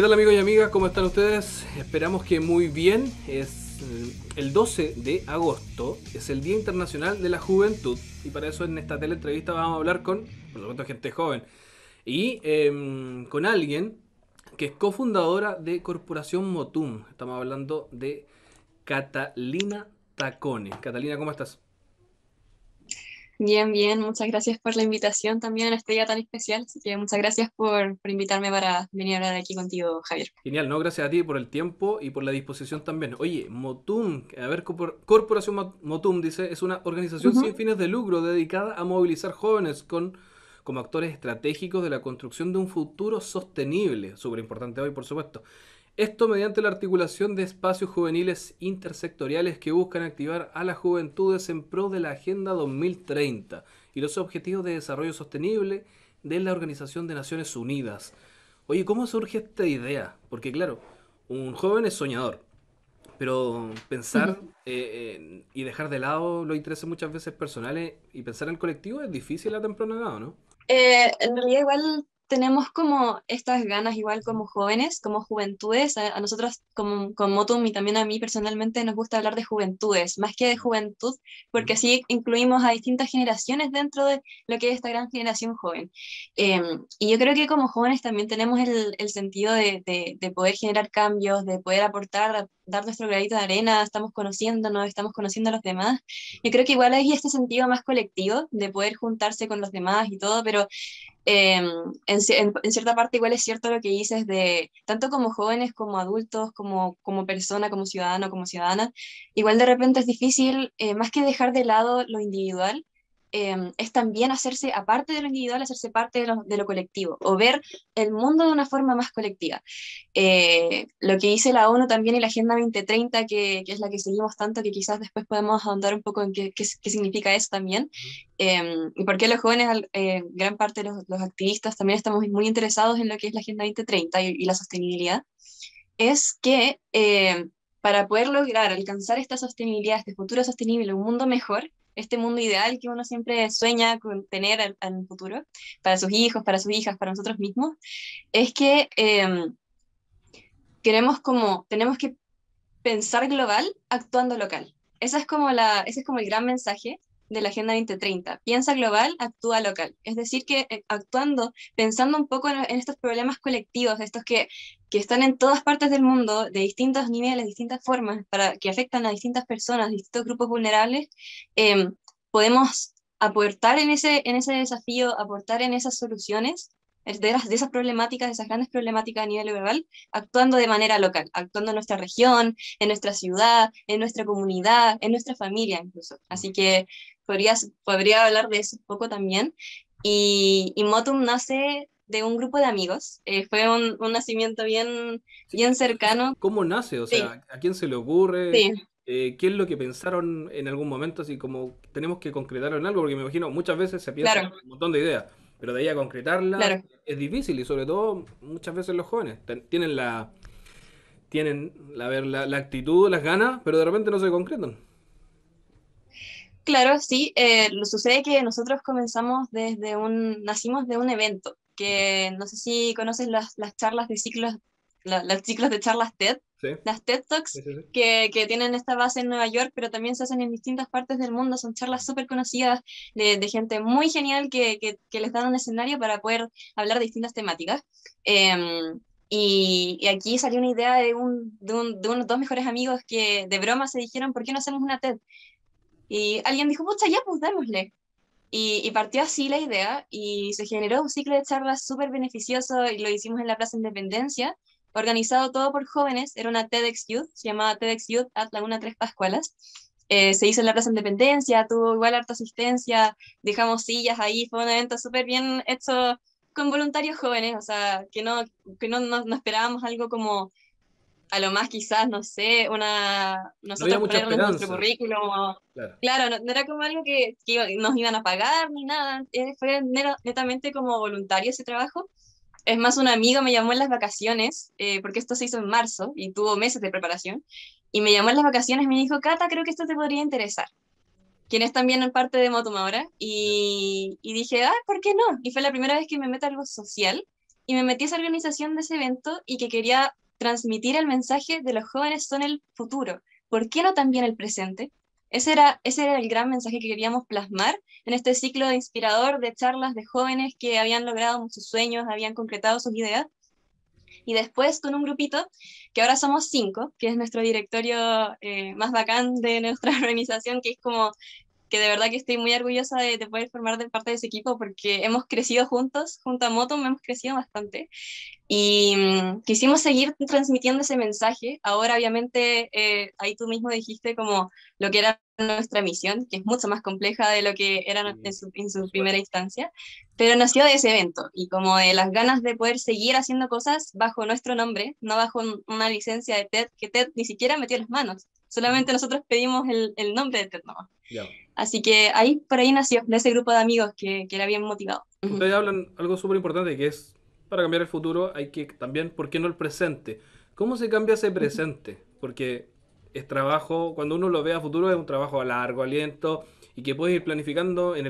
¿Qué tal amigos y amigas? ¿Cómo están ustedes? Esperamos que muy bien. Es el 12 de agosto, es el Día Internacional de la Juventud y para eso en esta teleentrevista vamos a hablar con, por supuesto, gente joven y con alguien que es cofundadora de Corporación Motum. Estamos hablando de Catalina Tacone. Catalina, ¿cómo estás? Bien, bien, muchas gracias por la invitación también en este día tan especial. Así que muchas gracias por invitarme para venir a hablar aquí contigo, Javier. Genial, no, gracias a ti por el tiempo y por la disposición también. Oye, Motum, a ver, Corporación Motum dice, es una organización sin Ujú. fines de lucro dedicada a movilizar jóvenes como actores estratégicos de la construcción de un futuro sostenible, súper importante hoy, por supuesto. Esto mediante la articulación de espacios juveniles intersectoriales que buscan activar a las juventudes en pro de la Agenda 2030 y los Objetivos de Desarrollo Sostenible de la Organización de Naciones Unidas. Oye, ¿cómo surge esta idea? Porque claro, un joven es soñador, pero Ujú. pensar y dejar de lado los intereses muchas veces personales y pensar en el colectivo es difícil a temprana edad, ¿no? En realidad igual tenemos como estas ganas, igual como jóvenes, como juventudes, a nosotros como Motum y también a mí personalmente nos gusta hablar de juventudes, más que de juventud, porque Ujú. así incluimos a distintas generaciones dentro de lo que es esta gran generación joven. Eh, y yo creo que como jóvenes también tenemos el sentido de poder generar cambios, de poder aportar, dar nuestro granito de arena, estamos conociéndonos, estamos conociendo a los demás. Yo creo que igual hay este sentido más colectivo de poder juntarse con los demás y todo, pero en cierta parte igual es cierto lo que dices de, tanto como jóvenes, como adultos, como persona, como ciudadano, como ciudadana, igual de repente es difícil, más que dejar de lado lo individual, es también hacerse, aparte de lo individual, hacerse parte de lo colectivo, o ver el mundo de una forma más colectiva. Lo que dice la ONU también y la Agenda 2030, que es la que seguimos tanto, que quizás después podemos ahondar un poco en qué significa eso también, y por qué los jóvenes, gran parte de los activistas también estamos muy interesados en lo que es la Agenda 2030 y la sostenibilidad, es que para poder lograr alcanzar esta sostenibilidad, este futuro sostenible, un mundo mejor, este mundo ideal que uno siempre sueña con tener en el futuro, para sus hijos, para sus hijas, para nosotros mismos, es que tenemos que pensar global actuando local. Ese es como el gran mensaje de la Agenda 2030. Piensa global, actúa local. Es decir, que actuando, pensando un poco en estos problemas colectivos, estos que están en todas partes del mundo, de distintos niveles, distintas formas, que afectan a distintas personas, distintos grupos vulnerables, eh, podemos aportar en ese desafío, aportar en esas soluciones de esas problemáticas, de esas grandes problemáticas a nivel global, actuando de manera local, actuando en nuestra región, en nuestra ciudad, en nuestra comunidad, en nuestra familia incluso. Así que podría hablar de eso un poco también. Y Motum nace de un grupo de amigos. Fue un nacimiento bien, Sí, bien eso, cercano. ¿cómo nace? O Sí, sea, ¿a quién se le ocurre? sí, ¿Qué es lo que pensaron en algún momento? Así como tenemos que concretarlo en algo, porque me imagino muchas veces se piensa claro, un montón de ideas, pero de ahí a concretarlas claro. es difícil y sobre todo muchas veces los jóvenes tienen a ver, la actitud, las ganas, pero de repente no se concretan. Claro, sí. Lo sucede que nosotros nacimos de un evento, que no sé si conoces las charlas de ciclos, los ciclos de charlas TED, Sí, las TED sí, Talks, sí, sí. que tienen esta base en Nueva York, pero también se hacen en distintas partes del mundo. Son charlas súper conocidas de gente muy genial que les dan un escenario para poder hablar de distintas temáticas. Y aquí salió una idea de unos dos mejores amigos que de broma se dijeron, ¿por qué no hacemos una TED? Y alguien dijo, pucha, ya, pues démosle. Y partió así la idea y se generó un ciclo de charlas súper beneficioso y lo hicimos en la Plaza Independencia, organizado todo por jóvenes, era una TEDx Youth, se llamaba TEDx Youth at Laguna Tres Pascualas. Se hizo en la Plaza Independencia, tuvo igual harta asistencia, dejamos sillas ahí, fue un evento súper bien hecho con voluntarios jóvenes, o sea, no esperábamos algo como a lo más quizás, no sé, No había nosotros mucha ponernos nuestro esperanza, currículum, claro. claro, no era como algo nos iban a pagar ni nada, fue netamente como voluntario ese trabajo. Es más, un amigo me llamó en las vacaciones, porque esto se hizo en marzo y tuvo meses de preparación, y me llamó en las vacaciones y me dijo, Cata, creo que esto te podría interesar, quien es también parte de Motum ahora, y dije, ah, ¿por qué no? Y fue la primera vez que me meto a algo social, y me metí a esa organización de ese evento y que quería transmitir el mensaje de los jóvenes son el futuro. ¿Por qué no también el presente? Ese era el gran mensaje que queríamos plasmar en este ciclo inspirador de charlas de jóvenes que habían logrado sus sueños, habían concretado sus ideas. Y después con un grupito, que ahora somos 5, que es nuestro directorio más bacán de nuestra organización, que es como que de verdad que estoy muy orgullosa de poder formar de parte de ese equipo porque hemos crecido juntos, junto a Motum hemos crecido bastante y quisimos seguir transmitiendo ese mensaje. Ahora obviamente ahí tú mismo dijiste como lo que era nuestra misión, que es mucho más compleja de lo que era Sí, en por su primera supuesto. instancia, pero nació de ese evento y como de las ganas de poder seguir haciendo cosas bajo nuestro nombre, no bajo una licencia de TED, que TED ni siquiera metió las manos, Ujú. solamente nosotros pedimos el nombre de TED, ¿no? Ya. Así que ahí, por ahí nació, de ese grupo de amigos que era bien motivado. Ujú, Ustedes hablan algo súper importante que es, para cambiar el futuro hay que también, ¿por qué no el presente? ¿Cómo se cambia ese ujú, presente? Porque es trabajo, cuando uno lo ve a futuro es un trabajo a largo aliento y que puedes ir planificando en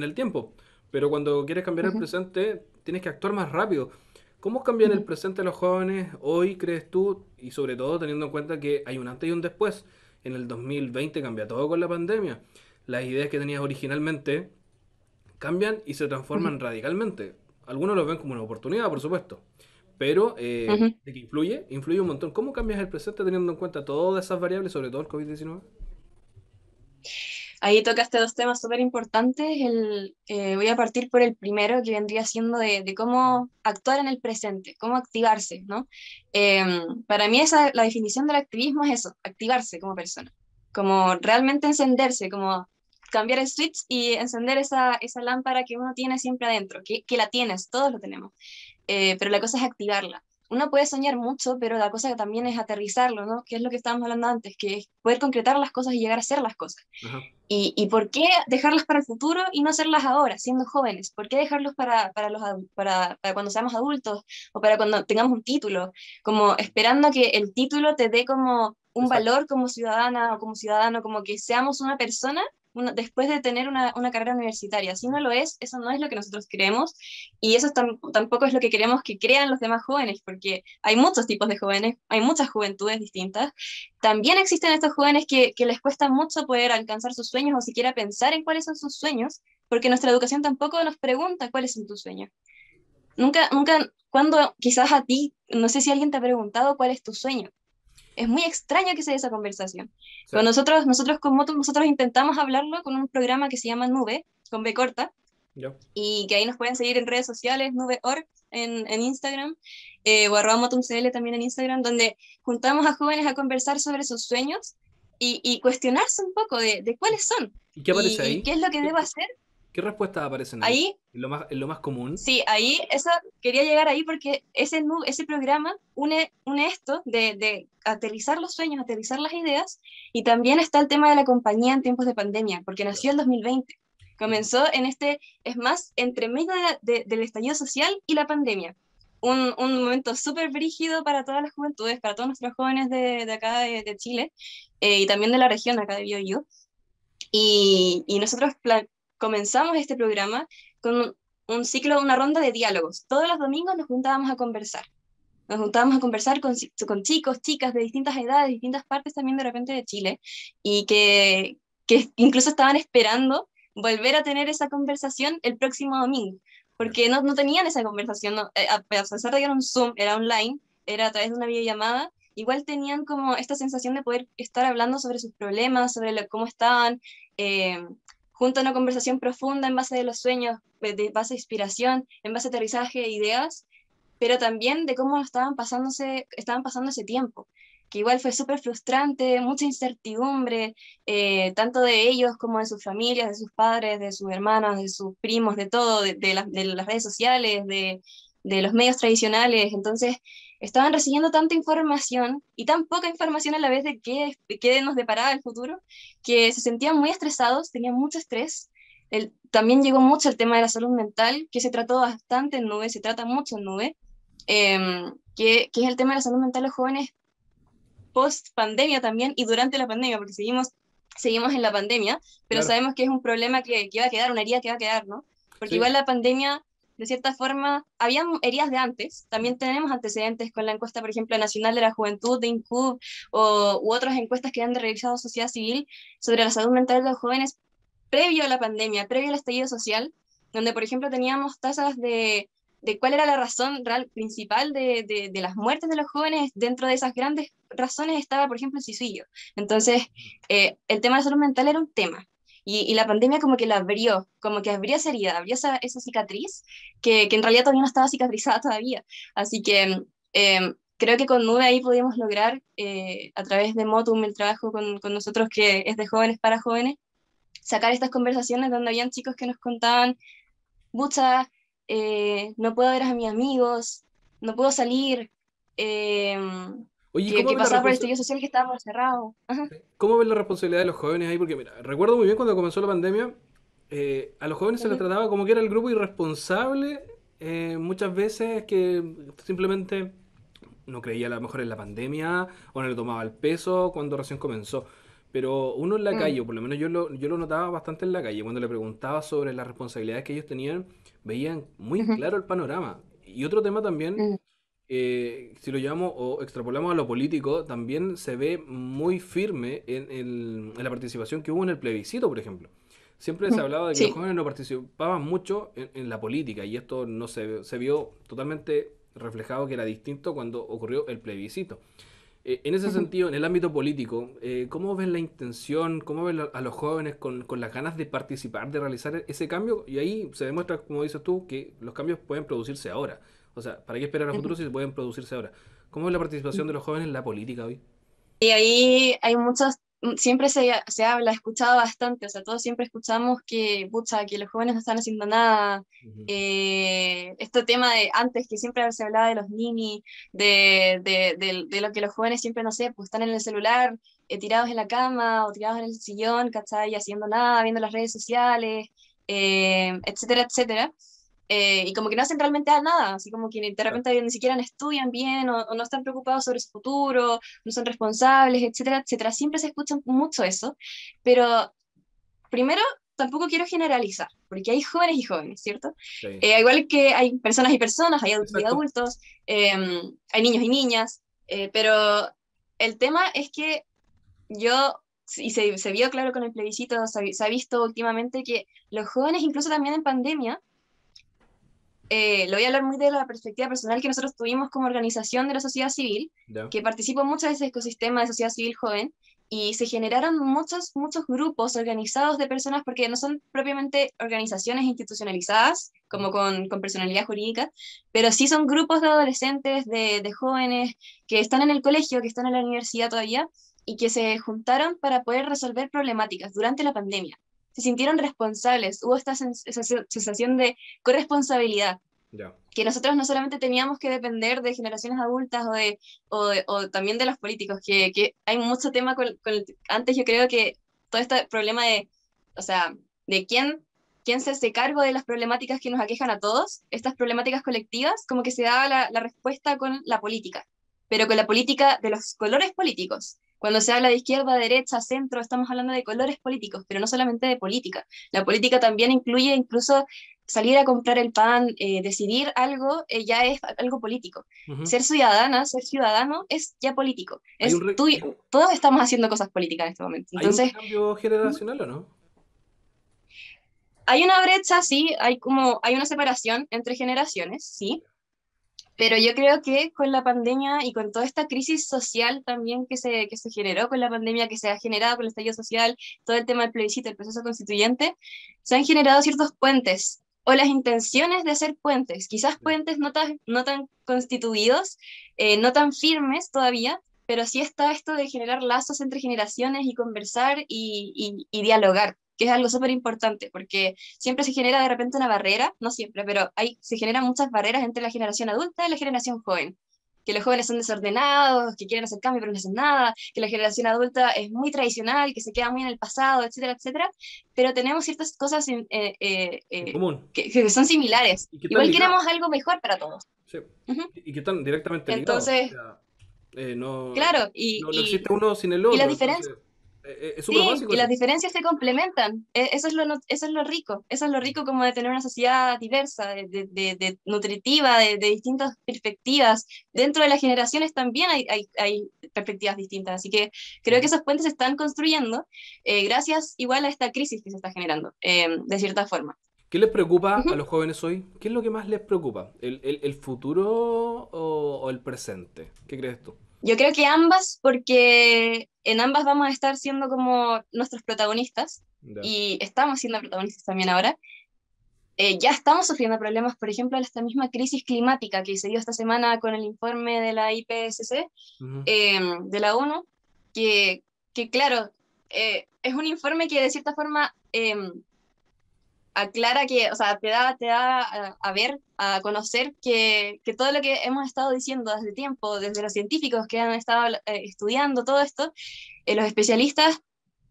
el tiempo. Pero cuando quieres cambiar el ujú, presente, tienes que actuar más rápido. ¿Cómo cambian el ujú, presente los jóvenes hoy, crees tú? Y sobre todo teniendo en cuenta que hay un antes y un después. En el 2020 cambia todo con la pandemia. Las ideas que tenías originalmente cambian y se ujú, transforman radicalmente. Algunos lo ven como una oportunidad, por supuesto, pero ujú. de que influye un montón. ¿Cómo cambias el presente teniendo en cuenta todas esas variables, sobre todo el COVID-19? Ahí tocaste dos temas súper importantes. Voy a partir por el primero, que vendría siendo de cómo actuar en el presente, cómo activarse, ¿no? Para mí la definición del activismo es eso, activarse como persona, como realmente encenderse, como cambiar el switch y encender esa lámpara que uno tiene siempre adentro, que la tienes, todos lo tenemos, pero la cosa es activarla. Uno puede soñar mucho, pero la cosa también es aterrizarlo, ¿no? Que es lo que estábamos hablando antes, que es poder concretar las cosas y llegar a hacer las cosas. Ajá, Y por qué dejarlas para el futuro y no hacerlas ahora, siendo jóvenes? ¿Por qué dejarlos para cuando seamos adultos o para cuando tengamos un título? Como esperando que el título te dé como un exacto. valor como ciudadana o como ciudadano, como que seamos una persona después de tener una carrera universitaria. Si no lo es, eso no es lo que nosotros queremos y eso tampoco es lo que queremos que crean los demás jóvenes, porque hay muchos tipos de jóvenes, hay muchas juventudes distintas. También existen estos jóvenes que les cuesta mucho poder alcanzar sus sueños o siquiera pensar en cuáles son sus sueños, porque nuestra educación tampoco nos pregunta cuáles son tus sueños. Nunca, cuando quizás a ti, no sé si alguien te ha preguntado cuál es tu sueño. Es muy extraño que se dé esa conversación. Sí, Pero nosotros con Motum, nosotros intentamos hablarlo con un programa que se llama Nube, con B corta, ya. y que ahí nos pueden seguir en redes sociales, Nube.org en Instagram, o arroba motumcl también en Instagram, donde juntamos a jóvenes a conversar sobre sus sueños y cuestionarse un poco de cuáles son ¿Y qué aparece y ahí? qué es lo que ¿Qué, debo qué- hacer. qué respuestas aparecen ahí? Ahí, En lo más común? sí, ahí, eso, quería llegar ahí porque ese programa une esto de aterrizar los sueños, aterrizar las ideas, y también está el tema de la compañía en tiempos de pandemia, porque Ya. nació el 2020. Ujú. Comenzó es más, entre medio del estallido social y la pandemia. Un momento súper brígido para todas las juventudes, para todos nuestros jóvenes de acá de Chile, y también de la región acá de Biobío. Y nosotros comenzamos este programa con un ciclo, una ronda de diálogos. Todos los domingos nos juntábamos a conversar. Nos juntábamos a conversar con chicos, chicas de distintas edades, distintas partes también de repente de Chile, y que incluso estaban esperando volver a tener esa conversación el próximo domingo, Ya. porque no tenían esa conversación, a pesar de que era un Zoom, era online, era a través de una videollamada, igual tenían como esta sensación de poder estar hablando sobre sus problemas, sobre cómo estaban, eh, junto a una conversación profunda en base de los sueños, de base de inspiración, en base a aterrizaje de ideas, pero también de cómo estaban pasando ese tiempo, que igual fue súper frustrante, mucha incertidumbre, tanto de ellos como de sus familias, de sus padres, de sus hermanos, de sus primos, de todo, de las redes sociales, de los medios tradicionales. Entonces, estaban recibiendo tanta información y tan poca información a la vez de qué nos deparaba el futuro, que se sentían muy estresados, tenían mucho estrés. También llegó mucho el tema de la salud mental, que se trató bastante en Nube, se trata mucho en Nube, que es el tema de la salud mental de los jóvenes post pandemia también y durante la pandemia, porque seguimos en la pandemia, pero Claro. sabemos que es un problema que va a quedar, una herida que va a quedar, ¿no? Porque igual Sí, la pandemia de cierta forma, habían heridas de antes, también tenemos antecedentes con la encuesta, por ejemplo, nacional de la juventud de INCUB u otras encuestas que han realizado sociedad civil sobre la salud mental de los jóvenes previo a la pandemia, previo al estallido social, donde, por ejemplo, teníamos tasas de cuál era la razón real principal de las muertes de los jóvenes. Dentro de esas grandes razones estaba, por ejemplo, el suicidio. Entonces, el tema de la salud mental era un tema. Y la pandemia como que la abrió, como que abrió esa herida, abrió esa cicatriz que en realidad todavía no estaba cicatrizada todavía. Así que creo que con Nube ahí pudimos lograr, a través de Motum, el trabajo con nosotros que es de jóvenes para jóvenes, sacar estas conversaciones donde habían chicos que nos contaban, bucha, no puedo ver a mis amigos, no puedo salir, eh, Oye, que pasaba por el estallido social que estábamos cerrados. Ajá. ¿cómo ves la responsabilidad de los jóvenes ahí? Porque mira, recuerdo muy bien cuando comenzó la pandemia, a los jóvenes se les Ujú. trataba como que era el grupo irresponsable, muchas veces que simplemente no creía a lo mejor en la pandemia o no le tomaba el peso cuando recién comenzó. Pero uno en la Mm, calle, o por lo menos yo lo notaba bastante en la calle, cuando le preguntaba sobre las responsabilidades que ellos tenían, veían muy ujú, claro el panorama. Y otro tema también, mm, si lo llevamos o extrapolamos a lo político, también se ve muy firme en la participación que hubo en el plebiscito, por ejemplo. Siempre se ujú. hablaba de que los Sí. jóvenes no participaban mucho en la política y esto no se vio totalmente reflejado que era distinto cuando ocurrió el plebiscito. En ese Ujú. sentido, en el ámbito político, ¿cómo ves la intención, cómo ves a los jóvenes con las ganas de participar, de realizar ese cambio? Y ahí se demuestra, como dices tú, que los cambios pueden producirse ahora. O sea, ¿para qué esperar a Ujú. futuro si se pueden producirse ahora? ¿Cómo ves la participación de los jóvenes en la política hoy? Y ahí hay muchos, siempre se habla, he escuchado bastante, o sea, todos siempre escuchamos que, pucha, que los jóvenes no están haciendo nada. Ujú. Este tema de antes, que siempre se hablaba de los ninis, de lo que los jóvenes siempre, no sé, pues están en el celular, tirados en la cama o tirados en el sillón, ¿cachai? Haciendo nada, viendo las redes sociales, etcétera, etcétera. Y como que no hacen realmente nada, así como que de Claro. repente ni siquiera estudian bien o no están preocupados sobre su futuro, no son responsables, etcétera, etcétera. Siempre se escucha mucho eso, pero primero tampoco quiero generalizar, porque hay jóvenes y jóvenes, ¿cierto? Sí. Igual que hay personas y personas, hay adultos y Exacto. adultos, hay niños y niñas, pero el tema es que yo, y se vio claro con el plebiscito, se ha visto últimamente que los jóvenes, incluso también en pandemia, lo voy a hablar muy de la perspectiva personal que nosotros tuvimos como organización de la sociedad civil, Ya. que participó mucho de ese ecosistema de sociedad civil joven, y se generaron muchos grupos organizados de personas, porque no son propiamente organizaciones institucionalizadas, como con personalidad jurídica, pero sí son grupos de adolescentes, de jóvenes que están en el colegio, que están en la universidad todavía, y que se juntaron para poder resolver problemáticas durante la pandemia. Se sintieron responsables, hubo esta sensación de corresponsabilidad, Ya. que nosotros no solamente teníamos que depender de generaciones adultas o también de los políticos, que hay mucho tema antes yo creo que todo este problema o sea, de quién se hace cargo de las problemáticas que nos aquejan a todos, estas problemáticas colectivas, como que se daba la respuesta con la política, pero con la política de los colores políticos. Cuando se habla de izquierda, derecha, centro, estamos hablando de colores políticos, pero no solamente de política. La política también incluye incluso salir a comprar el pan, decidir algo, ya es algo político. Ujú. Ser ciudadana, ser ciudadano es ya político. ¿Hay un, Todos estamos haciendo cosas políticas en este momento. hay un Entonces, recambio generacional o no? hay una brecha, sí, hay una separación entre generaciones, sí, pero yo creo que con la pandemia y con toda esta crisis social también que se generó con la pandemia, que se ha generado con el estallido social, todo el tema del plebiscito, el proceso constituyente, se han generado ciertos puentes o las intenciones de hacer puentes, quizás Ya. puentes no tan constituidos, no tan firmes todavía, pero sí está esto de generar lazos entre generaciones y conversar y dialogar, que es algo súper importante, porque siempre se genera de repente una barrera, no siempre, pero se generan muchas barreras entre la generación adulta y la generación joven. Que los jóvenes son desordenados, que quieren hacer cambio pero no hacen nada, que la generación adulta es muy tradicional, que se queda muy en el pasado, etcétera, etcétera. Pero tenemos ciertas cosas En común. que son similares. Y que están Igual ligados. queremos algo mejor para todos. Sí. Ujú. Y que están directamente ligados. O Entonces, sea, no, claro, no existe uno sin el y la otro. diferencia, Entonces, Es súper Sí, básico y las eso. diferencias se complementan. Eso es lo, eso es lo rico. Eso es lo rico como de tener una sociedad diversa, de nutritiva, de distintas perspectivas. Dentro de las generaciones también hay perspectivas distintas. Así que creo que Ujú. esos puentes se están construyendo gracias igual a esta crisis que se está generando, de cierta forma. ¿Qué les preocupa a Ujú. los jóvenes hoy? ¿Qué es lo que más les preocupa? ¿El futuro o el presente? ¿Qué crees tú? Yo creo que ambas, porque en ambas vamos a estar siendo como nuestros protagonistas Ya. y estamos siendo protagonistas también ahora. Ya estamos sufriendo problemas, por ejemplo, esta misma crisis climática que se dio esta semana con el informe de la IPCC, Ujú. de la ONU, que, que claro, es un informe que de cierta forma aclara que, o sea, te da a ver, a conocer que todo lo que hemos estado diciendo desde tiempo, desde los científicos que han estado estudiando todo esto, los especialistas,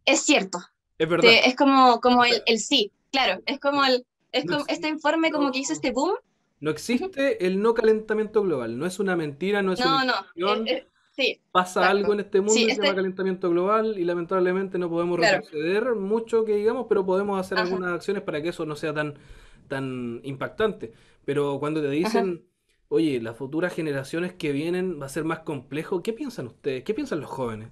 es cierto. Es verdad. Es como, O como sea, el sí, claro, es como el, es no, como este informe como que hizo no- este boom. no Ujú. existe el no calentamiento global. No es una mentira, no es una No, no, invención. sí, Pasa algo exacto. en este Sí, mundo que se llama calentamiento global y lamentablemente no podemos claro, retroceder mucho que digamos, pero podemos hacer ajá, algunas acciones para que eso no sea tan impactante. Pero cuando te ajá. dicen, oye, las futuras generaciones que vienen va a ser más complejo, ¿qué piensan ustedes? ¿Qué piensan los jóvenes?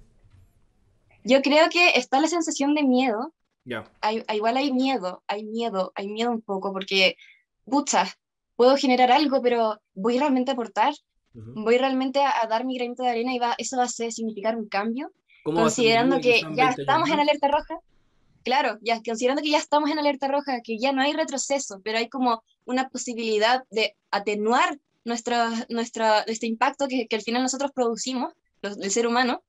Yo creo que está la sensación de miedo, Ya. igual hay miedo un poco, porque, pucha, puedo generar algo, pero ¿voy realmente a aportar? Ujú. ¿Voy realmente a dar mi granito de arena y eso va a significar un cambio? ¿Cómo va a ser mi Considerando vida que quizá en ya 20 años estamos en más? alerta roja, claro, ya considerando que ya estamos en alerta roja, que ya no hay retroceso, pero hay como una posibilidad de atenuar este impacto que al final nosotros producimos, el ser humano,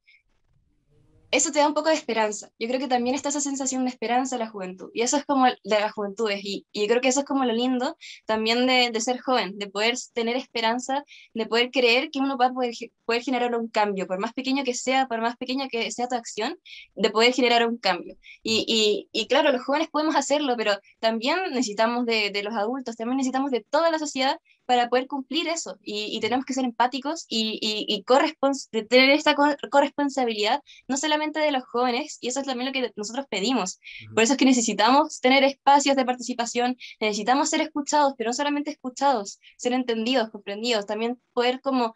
eso te da un poco de esperanza. Yo creo que también está esa sensación de esperanza de la juventud. Y eso es como de las juventudes. Y yo creo que eso es como lo lindo también de ser joven, de poder tener esperanza, de poder creer que uno va a poder generar un cambio, por más pequeño que sea, por más pequeña que sea tu acción, de poder generar un cambio. Y claro, los jóvenes podemos hacerlo, pero también necesitamos de los adultos, también necesitamos de toda la sociedad para poder cumplir eso. Y tenemos que ser empáticos de tener esta corresponsabilidad no solamente de los jóvenes, y eso es también lo que nosotros pedimos. Ujú. Por eso es que necesitamos tener espacios de participación, necesitamos ser escuchados, pero no solamente escuchados, ser entendidos, comprendidos, también poder como,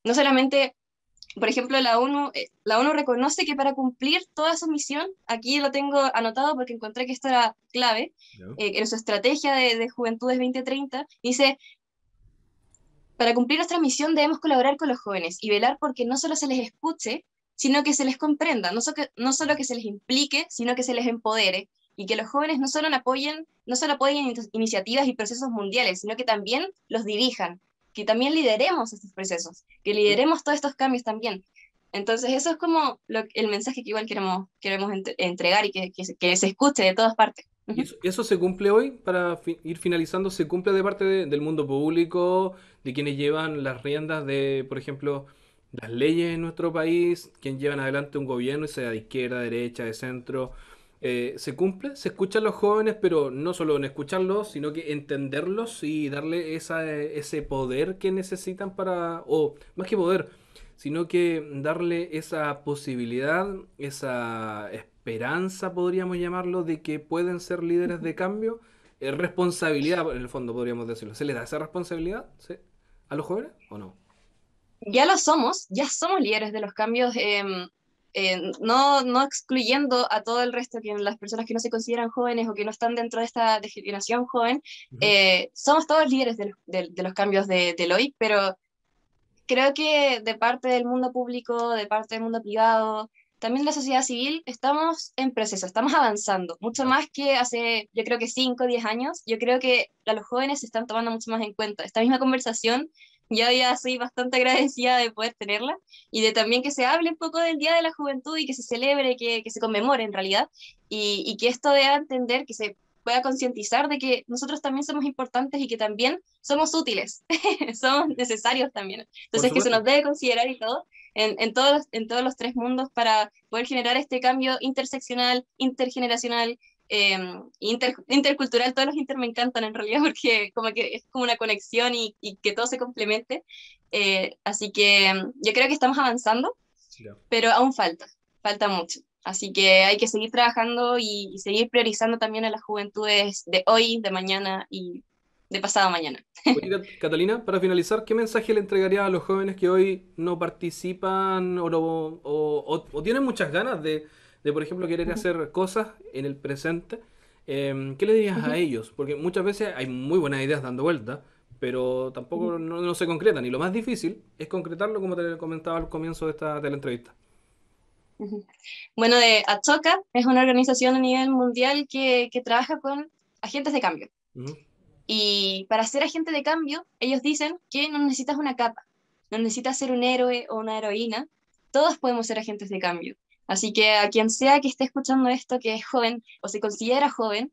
no solamente, por ejemplo, la ONU reconoce que para cumplir toda su misión, aquí lo tengo anotado porque encontré que esto era clave, Ya. en su estrategia de Juventudes 2030, dice, para cumplir nuestra misión debemos colaborar con los jóvenes y velar porque no solo se les escuche, sino que se les comprenda, no solo que se les implique, sino que se les empodere y que los jóvenes no solo apoyen iniciativas y procesos mundiales, sino que también los dirijan, que también lideremos estos procesos, que lideremos todos estos cambios también. Entonces eso es como el mensaje que igual queremos entregar y que se escuche de todas partes. ¿Y Ujú. eso se cumple hoy? Para ir finalizando, ¿se cumple de parte del mundo público, de quienes llevan las riendas de, por ejemplo, las leyes en nuestro país, quienes llevan adelante un gobierno, sea de izquierda, derecha, de centro? ¿Se cumple? ¿Se escuchan los jóvenes, pero no solo en escucharlos, sino que entenderlos y darle ese poder que necesitan para, o más que poder, sino que darle esa posibilidad, esa esperanza, podríamos llamarlo, de que pueden ser líderes de cambio? Responsabilidad, en el fondo, podríamos decirlo. ¿Se les da esa responsabilidad, sí, a los jóvenes o no? Ya somos líderes de los cambios, no excluyendo a todo el resto, que las personas que no se consideran jóvenes o que no están dentro de esta de generación joven, Ujú. somos todos líderes de los cambios del hoy, pero creo que de parte del mundo público, de parte del mundo privado, también de la sociedad civil, estamos en proceso, estamos avanzando, mucho Ya. más que hace, yo creo que 5 o 10 años, yo creo que a los jóvenes se están tomando mucho más en cuenta. Esta misma conversación, yo ya soy bastante agradecida de poder tenerla y de también que se hable un poco del Día de la Juventud y que se celebre, que se conmemore en realidad, y que esto dé a entender, que se pueda concientizar de que nosotros también somos importantes y que también somos útiles, somos necesarios también. Por Entonces, que se nos supuesto. debe considerar y todo en todos los tres mundos para poder generar este cambio interseccional, intergeneracional, intercultural. Todos los inter me encantan en realidad porque como que es como una conexión y que todo se complemente. Así que yo creo que estamos avanzando, Ya. pero aún falta mucho. Así que hay que seguir trabajando y seguir priorizando también a las juventudes de hoy, de mañana y de pasado mañana. Oye, Catalina, para finalizar, ¿qué mensaje le entregaría a los jóvenes que hoy no participan o tienen muchas ganas de, por ejemplo, querer Ujú, hacer cosas en el presente? ¿Qué le dirías a ujú, ellos? Porque muchas veces hay muy buenas ideas dando vueltas, pero ujú, tampoco no se concretan. Y lo más difícil es concretarlo, como te comentaba al comienzo de la entrevista. ujú. Bueno, Atoka es una organización a nivel mundial que trabaja con agentes de cambio. Ujú. Y para ser agente de cambio, ellos dicen que no necesitas una capa, no necesitas ser un héroe o una heroína, todos podemos ser agentes de cambio. Así que a quien sea que esté escuchando esto, que es joven o se considera joven,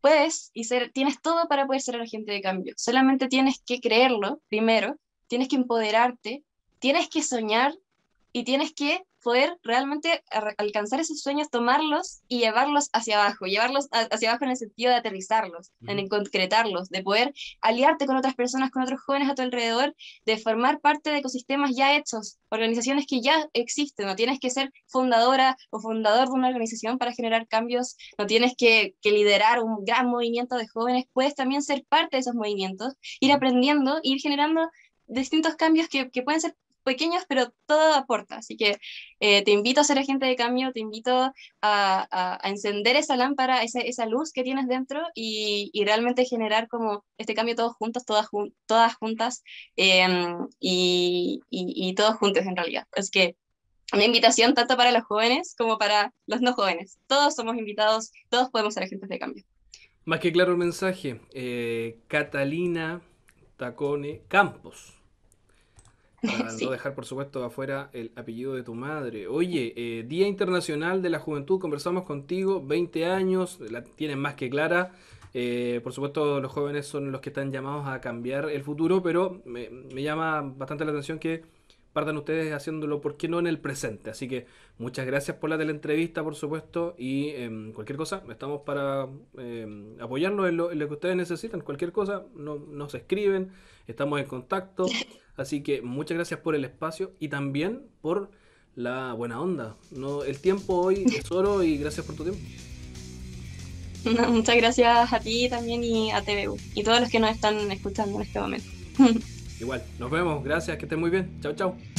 puedes tienes todo para poder ser el agente de cambio. Solamente tienes que creerlo primero, tienes que empoderarte, tienes que soñar y tienes que poder realmente alcanzar esos sueños, tomarlos y llevarlos hacia abajo, hacia abajo en el sentido de aterrizarlos, Ujú. en concretarlos, de poder aliarte con otras personas, con otros jóvenes a tu alrededor, de formar parte de ecosistemas ya hechos, organizaciones que ya existen. No tienes que ser fundadora o fundador de una organización para generar cambios, no tienes que liderar un gran movimiento de jóvenes, puedes también ser parte de esos movimientos, ir Ujú. aprendiendo, ir generando distintos cambios que pueden ser pequeños, pero todo aporta. Así que te invito a ser agente de cambio, te invito a encender esa lámpara, esa luz que tienes dentro y realmente generar como este cambio todos juntos, todas juntas eh, y todos juntos en realidad. Es que una invitación tanto para los jóvenes como para los no jóvenes. Todos somos invitados, todos podemos ser agentes de cambio. Más que claro el mensaje. Catalina Tacone Campos. Para no Sí. dejar, por supuesto, afuera el apellido de tu madre. Oye, Día Internacional de la Juventud, conversamos contigo, 20 años, la tienes más que clara. Por supuesto, los jóvenes son los que están llamados a cambiar el futuro, pero me llama bastante la atención que partan ustedes haciéndolo, ¿por qué no en el presente? Así que muchas gracias por la teleentrevista, por supuesto, y cualquier cosa, estamos para apoyarnos en lo que ustedes necesitan. Cualquier cosa, nos escriben, estamos en contacto. Así que muchas gracias por el espacio y también por la buena onda. No, el tiempo hoy es oro y gracias por tu tiempo. Muchas gracias a ti también y a TVU y todos los que nos están escuchando en este momento. Igual, nos vemos. Gracias, que estén muy bien. Chao, chao.